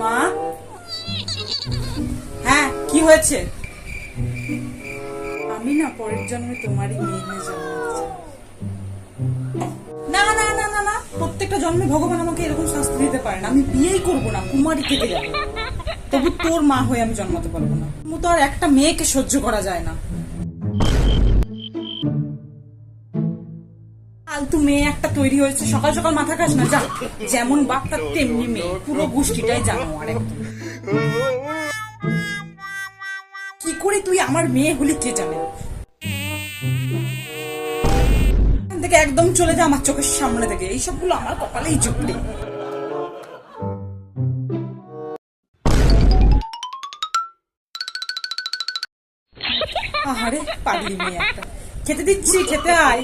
মা, হ্যাঁ কি হয়েছে? আমি না পরের জন্মে তোমারই মেয়ে হয়ে জন্ম নিতে চাই। না না না না না, প্রত্যেকটা জন্মে ভগবান আমাকে এরকম শাস্তি দিতে পারে না। আমি বিয়েই করবো না, কুমারী থেকে যাবো, তবু তোর মা হয়ে আমি জন্মাতে পারবো না। তো আর একটা মেয়েকে সহ্য করা যায় না। ফালতু মেয়ে একটা তৈরি হয়েছে, সকাল সকাল মাথা খাস না। যা, যেমন বাপটা তেমনি মেয়ে, পুরো গোষ্ঠীটাই জানো। আর একদম কি করে তুই আমার মেয়ে হলি কে জানে। এখান থেকে একদম চলে যা আমার চোখের সামনে থেকে। এইসবগুলো আমার কপালেই জুটবে। আহারে পাগলি মেয়ে একটা। খেতে দিচ্ছি, খেতে আয়।